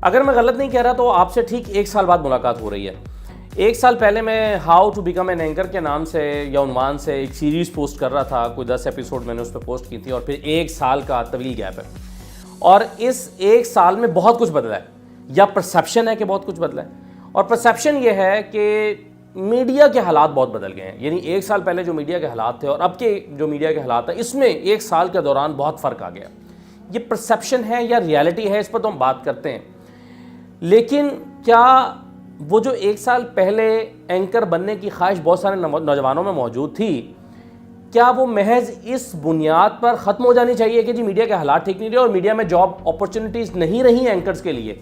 अगर मैं गलत नहीं कह रहा तो आपसे ठीक 1 साल बाद मुलाकात हो रही है। 1 साल पहले मैं how to become an anchor के नाम से या उन्वान से एक सीरीज़ पोस्ट कर रहा था, कोई 10 एपिसोड मैंने उस पर पोस्ट की थी, और फिर 1 साल का तवील गैप है। और इस 1 साल में बहुत कुछ बदला है, या परसेप्शन है कि बहुत कुछ बदला है। और परसेप्शन ये है कि मीडिया के हालात बहुत बदल गए हैं। यानी 1 साल पहले जो मीडिया के हालात थे और अब के जो मीडिया के हालात हैं, इसमें 1 साल के दौरान बहुत फ़र्क आ गया। ये परसेप्शन है या रियलिटी है, इस पर तो हम बात करते हैं। लेकिन क्या वो जो 1 साल पहले एंकर बनने की ख्वाहिश बहुत सारे नौजवानों में मौजूद थी, क्या वो महज इस बुनियाद पर ख़त्म हो जानी चाहिए कि जी मीडिया के हालात ठीक नहीं रहे और मीडिया में जॉब अपॉर्चुनिटीज़ नहीं रही एंकर्स के लिए,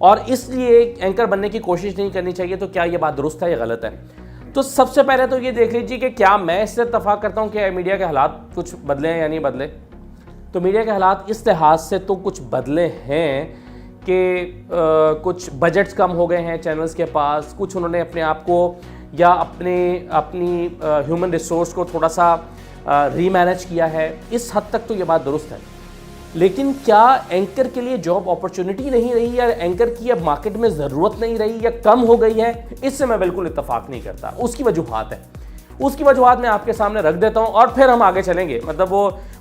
और इसलिए एंकर बनने की कोशिश नहीं करनी चाहिए? तो क्या ये बात दुरुस्त है या गलत है? तो सबसे पहले तो ये देख लीजिए कि क्या मैं इससे इत्तफाक करता हूँ कि मीडिया के हालात कुछ बदले हैं या नहीं बदले। तो मीडिया के हालात इस लिहाज से तो कुछ बदले हैं कि कुछ बजट्स कम हो गए हैं चैनल्स के पास, कुछ उन्होंने अपने आप को या अपनी ह्यूमन रिसोर्स को थोड़ा सा रीमैनेज किया है। इस हद तक तो ये बात दुरुस्त है। लेकिन क्या एंकर के लिए जॉब अपॉर्चुनिटी नहीं रही, या एंकर की अब मार्केट में ज़रूरत नहीं रही, या कम हो गई है? इससे मैं बिल्कुल इत्तफाक नहीं करता। उसकी वजूहात है, उसकी वजूहात मैं आपके सामने रख देता हूं और फिर हम आगे चलेंगे। मतलब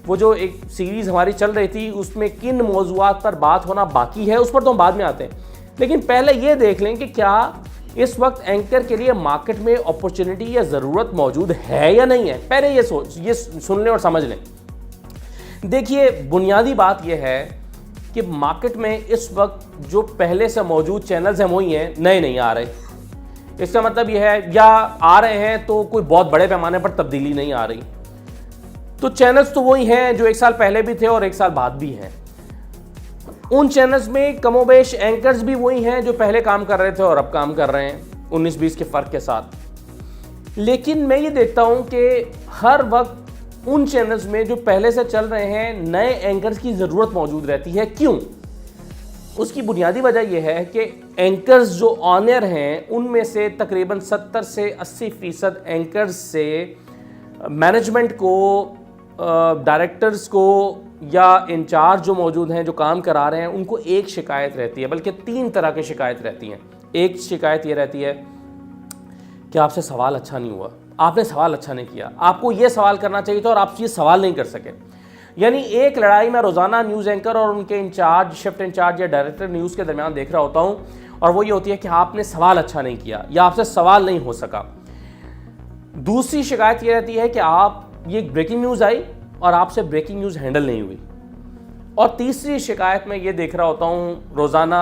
वो जो एक सीरीज़ हमारी चल रही थी उसमें किन मौज़ूआत पर बात होना बाकी है, उस पर तो हम बाद में आते हैं। लेकिन पहले ये देख लें कि क्या इस वक्त एंकर के लिए मार्केट में अपॉर्चुनिटी या ज़रूरत मौजूद है या नहीं है। पहले ये सुन लें और समझ लें। देखिए, बुनियादी बात यह है कि मार्केट में इस वक्त जो पहले से मौजूद चैनल्स हैं वही हैं, नए नहीं आ रहे। इसका मतलब यह है, या आ रहे हैं तो कोई बहुत बड़े पैमाने पर तब्दीली नहीं आ रही। तो चैनल्स तो वही हैं जो 1 साल पहले भी थे और 1 साल बाद भी हैं। उन चैनल्स में कमोबेश एंकर्स भी वही हैं जो पहले काम कर रहे थे और अब काम कर रहे हैं, 19-20 के फ़र्क के साथ। लेकिन मैं ये देखता हूं कि हर वक्त उन चैनल्स में जो पहले से चल रहे हैं नए एंकर्स की ज़रूरत मौजूद रहती है। क्यों? उसकी बुनियादी वजह यह है कि एंकर्स जो ऑनर हैं उनमें से तकरीबन 70 से 80% एंकर्स से मैनेजमेंट को, डायरेक्टर्स को या इंचार्ज जो मौजूद हैं जो काम करा रहे हैं, उनको एक शिकायत रहती है, बल्कि 3 तरह की शिकायत रहती हैं। एक शिकायत ये रहती है कि आपसे सवाल अच्छा नहीं हुआ, आपने सवाल अच्छा नहीं किया, आपको ये सवाल करना चाहिए था और आप ये सवाल नहीं कर सके। यानी एक लड़ाई मैं रोज़ाना न्यूज़ एंकर और उनके इंचार्ज, शिफ्ट इंचार्ज या डायरेक्टर न्यूज़ के दरमियान देख रहा होता हूँ, और वो ये होती है कि आपने सवाल अच्छा नहीं किया या आपसे सवाल नहीं हो सका। दूसरी शिकायत ये रहती है कि ये ब्रेकिंग न्यूज़ आई और आपसे ब्रेकिंग न्यूज़ हैंडल नहीं हुई। और तीसरी शिकायत मैं ये देख रहा होता हूँ रोज़ाना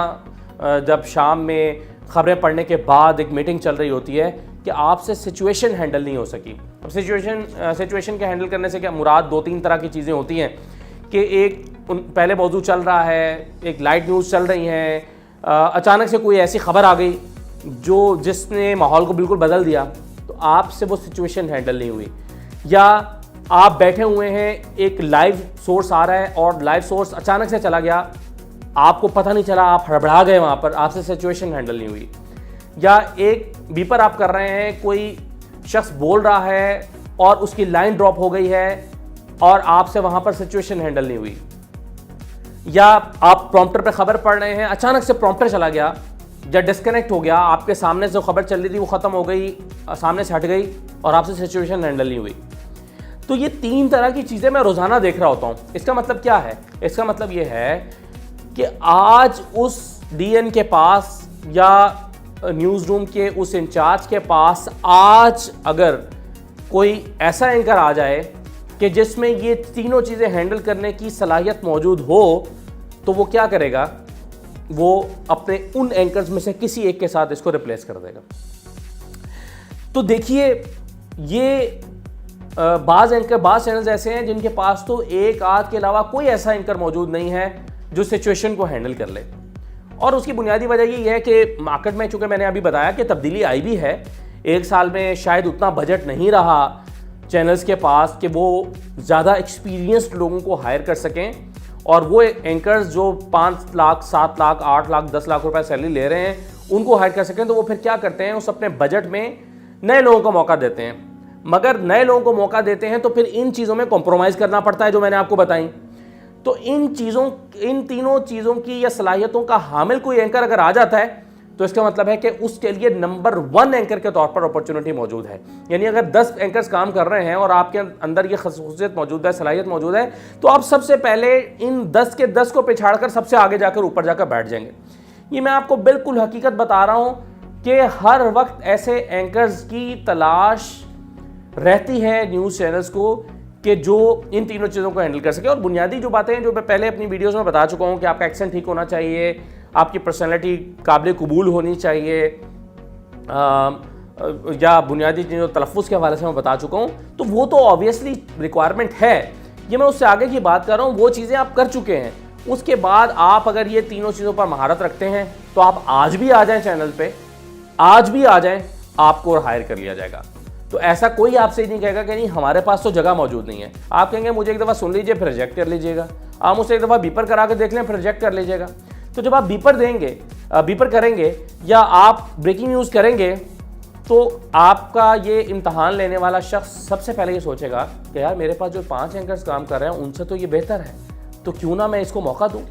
जब शाम में खबरें पढ़ने के बाद एक मीटिंग चल रही होती है कि आपसे सिचुएशन हैंडल नहीं हो सकी। अब सिचुएशन के हैंडल करने से क्या मुराद 2-3 तरह की चीज़ें होती हैं कि एक पहले मौजू चल रहा है, एक लाइट न्यूज़ चल रही हैं, अचानक से कोई ऐसी खबर आ गई जिसने माहौल को बिल्कुल बदल दिया, तो आपसे वो सिचुएशन हैंडल नहीं हुई। या आप बैठे हुए हैं, एक लाइव सोर्स आ रहा है और लाइव सोर्स अचानक से चला गया, आपको पता नहीं चला, आप हड़बड़ा गए वहाँ पर, आपसे सिचुएशन हैंडल नहीं हुई। या एक बीपर आप कर रहे हैं, कोई शख्स बोल रहा है और उसकी लाइन ड्रॉप हो गई है और आपसे वहाँ पर सिचुएशन हैंडल नहीं हुई। या आप प्रॉम्प्टर पे खबर पढ़ रहे हैं, अचानक से प्रॉम्प्टर चला गया या डिस्कनेक्ट हो गया, आपके सामने से जो खबर चल रही थी वो ख़त्म हो गई, सामने से हट गई और आपसे सिचुएशन हैंडल नहीं हुई। तो ये 3 तरह की चीज़ें मैं रोज़ाना देख रहा होता हूँ। इसका मतलब क्या है? इसका मतलब ये है कि आज उस डीएन के पास या न्यूज़ रूम के उस इंचार्ज के पास आज अगर कोई ऐसा एंकर आ जाए कि जिसमें ये तीनों चीज़ें हैंडल करने की सलाहियत मौजूद हो, तो वो क्या करेगा? वो अपने उन एंकर्स में से किसी एक के साथ इसको रिप्लेस कर देगा। तो देखिए, ये बाज़ चैनल्स ऐसे हैं जिनके पास तो एक आध के अलावा कोई ऐसा एंकर मौजूद नहीं है जो सिचुएशन को हैंडल कर ले। और उसकी बुनियादी वजह ये है कि मार्केट में, चूँकि मैंने अभी बताया कि तब्दीली आई भी है, 1 साल में शायद उतना बजट नहीं रहा चैनल्स के पास कि वो ज़्यादा एक्सपीरियंस्ड लोगों को हायर कर सकें, और वो एंकर्स जो 5 लाख, 7 लाख, 8 लाख, 10 लाख रुपए सैलरी ले रहे हैं उनको हायर कर सकें। तो वो फिर क्या करते हैं, उस अपने बजट में नए लोगों को मौका देते हैं। मगर नए लोगों को मौका देते हैं तो फिर इन चीज़ों में कॉम्प्रोमाइज़ करना पड़ता है जो मैंने आपको बताई। तो इन तीनों चीज़ों की या सलाहियतों का हामिल कोई एंकर अगर आ जाता है तो इसका मतलब है कि उसके लिए नंबर 1 एंकर के तौर पर अपॉर्चुनिटी मौजूद है। यानी अगर 10 एंकर्स काम कर रहे हैं और आपके अंदर ये खसूसियत मौजूद है, सलाहियत मौजूद है, तो आप सबसे पहले इन 10 के 10 को पिछाड़कर सबसे आगे जाकर ऊपर जाकर बैठ जाएंगे। ये मैं आपको बिल्कुल हकीकत बता रहा हूं कि हर वक्त ऐसे एंकर्स की तलाश रहती है न्यूज़ चैनल्स को कि जो इन तीनों चीज़ों को हैंडल कर सके। और बुनियादी जो बातें हैं जो मैं पहले अपनी वीडियोस में बता चुका हूं कि आपका एक्सेंट ठीक होना चाहिए, आपकी पर्सनैलिटी काबिल कबूल होनी चाहिए, या बुनियादी चीज़ों तलफ़ुज़ के हवाले से मैं बता चुका हूं, तो वो तो ऑब्वियसली रिक्वायरमेंट है। ये मैं उससे आगे की बात कर रहा हूँ, वो चीज़ें आप कर चुके हैं। उसके बाद आप अगर ये तीनों चीज़ों पर महारत रखते हैं तो आप आज भी आ जाएं चैनल पे, आज भी आ जाएं, आपको हायर कर लिया जाएगा। तो ऐसा कोई आपसे नहीं कहेगा कि नहीं हमारे पास तो जगह मौजूद नहीं है। आप कहेंगे मुझे एक दफ़ा सुन लीजिए फिर रिजेक्ट कर लीजिएगा, आप मुझसे एक दफ़ा बीपर करा के देख लें फिर रिजेक्ट कर लीजिएगा। तो जब आप बीपर करेंगे या आप ब्रेकिंग न्यूज़ करेंगे तो आपका ये इम्तहान लेने वाला शख्स सबसे पहले ये सोचेगा कि यार मेरे पास जो 5 एंकर्स काम कर रहे हैं उनसे तो ये बेहतर है, तो क्यों ना मैं इसको मौका दूं।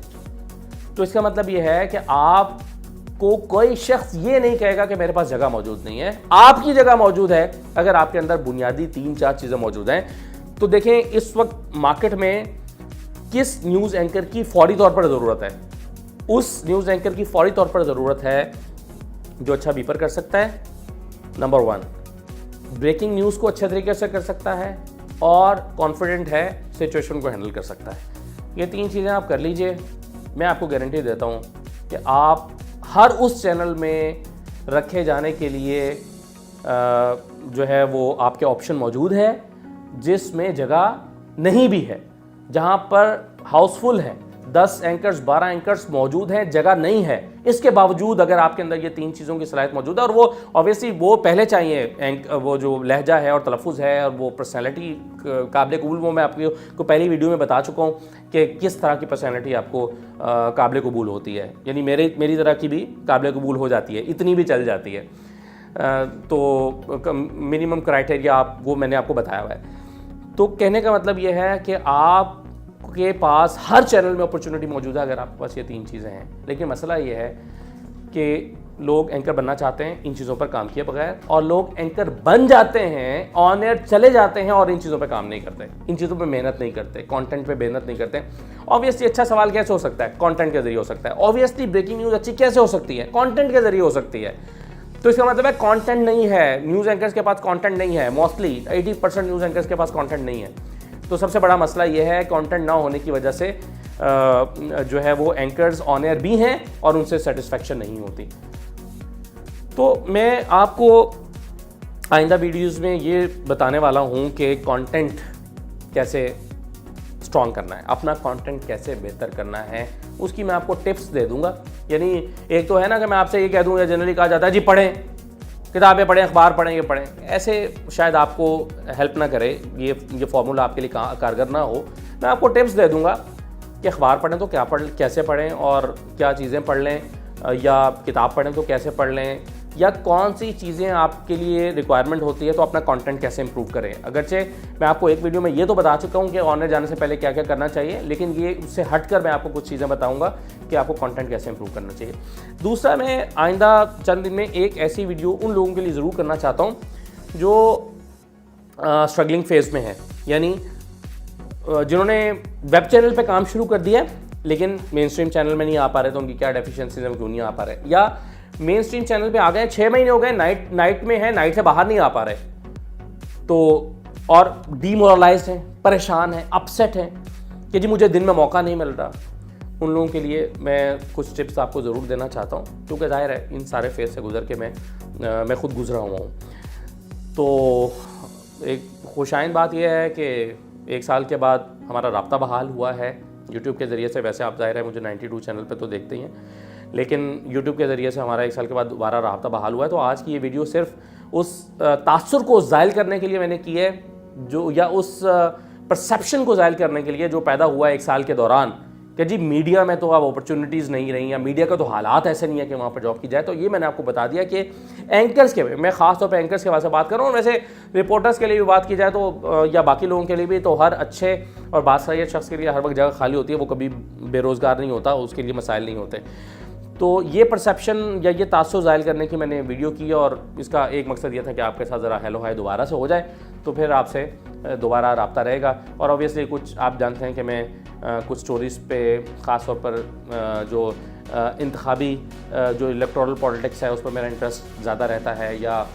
तो इसका मतलब ये है कि आपको कोई शख्स ये नहीं कहेगा कि मेरे पास जगह मौजूद नहीं है, आपकी जगह मौजूद है अगर आपके अंदर बुनियादी 3-4 चीज़ें मौजूद हैं। तो देखें इस वक्त मार्केट में किस न्यूज़ एंकर की फौरी तौर पर ज़रूरत है। उस न्यूज़ एंकर की फौरी तौर पर ज़रूरत है जो अच्छा बीपर कर सकता है, नंबर 1, ब्रेकिंग न्यूज़ को अच्छे तरीके से कर सकता है और कॉन्फिडेंट है, सिचुएशन को हैंडल कर सकता है। ये 3 चीज़ें आप कर लीजिए, मैं आपको गारंटी देता हूँ कि आप हर उस चैनल में रखे जाने के लिए जो है वो आपके ऑप्शन मौजूद है जिसमें जगह नहीं भी है, जहाँ पर हाउसफुल है, 10 एंकर्स 12 एंकर्स मौजूद हैं, जगह नहीं है। इसके बावजूद अगर आपके अंदर ये 3 चीज़ों की सलाहियत मौजूद है, और वो ऑब्वियसली वो पहले चाहिए, वो जो लहजा है और तलफ़ुज़ है और वो पर्सनैलिटी काबिल कबूल, वो मैं आपको पहली वीडियो में बता चुका हूँ कि किस तरह की पर्सनैलिटी आपको काबिल कबूल होती है। यानी मेरी तरह की भी काबिल कबूल हो जाती है, इतनी भी चल जाती है। तो मिनिमम क्राइटेरिया वो मैंने आपको बताया हुआ है। तो कहने का मतलब ये है कि आप के पास हर चैनल में अपॉर्चुनिटी मौजूद है अगर आपके पास ये 3 चीज़ें हैं। लेकिन मसला ये है कि लोग एंकर बनना चाहते हैं इन चीज़ों पर काम किए बगैर, और लोग एंकर बन जाते हैं, ऑन एयर चले जाते हैं और इन चीज़ों पर काम नहीं करते, इन चीज़ों पर मेहनत नहीं करते, कंटेंट पे मेहनत नहीं करते। ऑब्वियसली अच्छा सवाल कैसे हो सकता है? कंटेंट के जरिए हो सकता है। ऑब्वियसली ब्रेकिंग न्यूज़ अच्छी कैसे हो सकती है? कंटेंट के जरिए हो सकती है। तो इसका मतलब है कंटेंट नहीं है, न्यूज़ एंकर्स के पास कंटेंट नहीं है। मोस्टली 80% न्यूज़ एंकर्स के पास कंटेंट नहीं है। तो सबसे बड़ा मसला ये है कंटेंट ना होने की वजह से जो है वो एंकर्स ऑन एयर भी हैं और उनसे सेटिस्फेक्शन नहीं होती। तो मैं आपको आइंदा वीडियोस में ये बताने वाला हूँ कि कंटेंट कैसे स्ट्रॉन्ग करना है, अपना कंटेंट कैसे बेहतर करना है, उसकी मैं आपको टिप्स दे दूंगा। यानी एक तो है ना कि मैं आपसे ये कह दूँ या जनरली कहा जाता है जी पढ़ें, किताबें पढ़ें, अखबार पढ़ें, ये पढ़ें, ऐसे शायद आपको हेल्प ना करे, ये फॉर्मूला आपके लिए कारगर ना हो। मैं आपको टिप्स दे दूंगा कि अखबार पढ़ें तो कैसे पढ़ें और क्या चीज़ें पढ़ लें, या किताब पढ़ें तो कैसे पढ़ लें, या कौन सी चीज़ें आपके लिए रिक्वायरमेंट होती है तो अपना कंटेंट कैसे इंप्रूव करें। अगरचे मैं आपको एक वीडियो में ये तो बता चुका हूँ कि ऑनर जाने से पहले क्या क्या करना चाहिए, लेकिन ये उससे हटकर मैं आपको कुछ चीज़ें बताऊँगा कि आपको कंटेंट कैसे इंप्रूव करना चाहिए। दूसरा, मैं आइंदा चंद दिन में एक ऐसी वीडियो उन लोगों के लिए ज़रूर करना चाहता हूँ जो स्ट्रगलिंग फेज़ में है, यानी जिन्होंने वेब चैनल पर काम शुरू कर दिया लेकिन मेन स्ट्रीम चैनल में नहीं आ पा रहे, तो उनकी क्या डेफिशिएंसीज हैं, क्यों नहीं आ पा रहे, या मेन स्ट्रीम चैनल पे आ गए 6 महीने हो गए, नाइट में है, नाइट से बाहर नहीं आ पा रहे, तो और डीमोरलाइज्ड हैं, परेशान हैं, अपसेट हैं कि जी मुझे दिन में मौका नहीं मिल रहा। उन लोगों के लिए मैं कुछ टिप्स आपको ज़रूर देना चाहता हूँ, क्योंकि जाहिर है इन सारे फेज से गुजर के मैं खुद गुजरा हुआ हूँ। तो एक खुशाइन बात यह है कि 1 साल के बाद हमारा राब्ता बहाल हुआ है यूट्यूब के ज़रिए से। वैसे आप जाहिर है मुझे 92 चैनल पे तो देखते ही हैं, लेकिन यूट्यूब के ज़रिए से हमारा 1 साल के बाद दोबारा राब्ता बहाल हुआ है। तो आज की ये वीडियो सिर्फ उस तासुर को ज़ायल करने के लिए मैंने की है, जो या उस परसेप्शन को ज़ायल करने के लिए जो पैदा हुआ 1 साल के दौरान कि जी मीडिया में तो अब अपॉर्चुनिटीज़ नहीं रही, या मीडिया का तो हालात ऐसे नहीं है कि वहाँ पर जॉब की जाए। तो ये मैंने आपको बता दिया कि एंकर्स के, मैं ख़ास तौर पे एंकर्स के बारे में बात कर रहा हूँ। वैसे रिपोर्टर्स के लिए भी बात की जाए तो, या बाकी लोगों के लिए भी, तो हर अच्छे और बासलाहियत शख्स के लिए हर वक्त जगह खाली होती है, वो कभी बेरोज़गार नहीं होता, उसके लिए मसाइल नहीं होते। तो ये परसेप्शन या ये तासुर ज़ाहिर करने की मैंने वीडियो की, और इसका एक मकसद ये था कि आपके साथ ज़रा हेलो हाय दोबारा से हो जाए, तो फिर आपसे दोबारा रब्ता रहेगा। और ऑब्वियसली कुछ आप जानते हैं कि मैं कुछ स्टोरीज़ पे ख़ास तौर पर जो इंतखाबी जो इलेक्टोरल पॉलिटिक्स है उस पर मेरा इंटरेस्ट ज़्यादा रहता है, या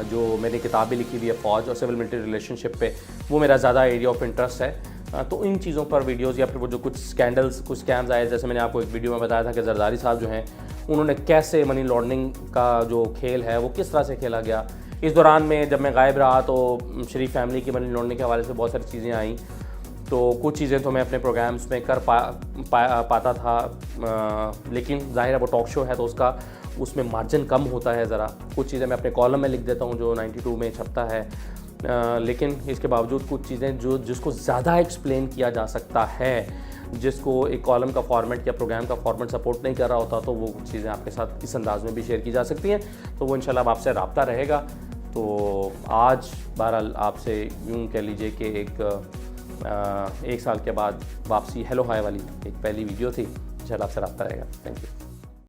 जो मैंने किताब भी लिखी हुई है फ़ौज और सिविल मिलिट्री रिलेशनशिप पे, वो मेरा ज़्यादा एरिया ऑफ इंटरेस्ट है। तो इन चीज़ों पर वीडियोज़, या फिर वो जो कुछ स्कैंडल्स, कुछ स्कैम्स आए, जैसे मैंने आपको एक वीडियो में बताया था कि जरदारी साहब जो हैं उन्होंने कैसे मनी लॉन्ड्रिंग का जो खेल है वो किस तरह से खेला गया। इस दौरान में जब मैं गायब रहा तो शरीफ फैमिली की मनी लॉन्ड्रिंग के हवाले से बहुत सारी चीज़ें आई, तो कुछ चीज़ें तो मैं अपने प्रोग्राम्स में कर पाता था, लेकिन ज़ाहिर है वो टॉक शो है तो उसमें मार्जिन कम होता है ज़रा। कुछ चीज़ें मैं अपने कॉलम में लिख देता हूँ जो 92 में छपता है, लेकिन इसके बावजूद कुछ चीज़ें जिसको ज़्यादा एक्सप्लेन किया जा सकता है, जिसको एक कॉलम का फॉर्मेट या प्रोग्राम का फॉर्मेट सपोर्ट नहीं कर रहा होता, तो वो कुछ चीज़ें आपके साथ इस अंदाज़ में भी शेयर की जा सकती हैं। तो वो इंशाल्लाह आपसे रब्ता रहेगा। तो आज बहरहाल आपसे यूँ कह लीजिए कि एक साल के बाद वापसी हेलो हाय वाली एक पहली वीडियो थी। इंशाल्लाह आपसे रब्ता रहेगा। Thank you.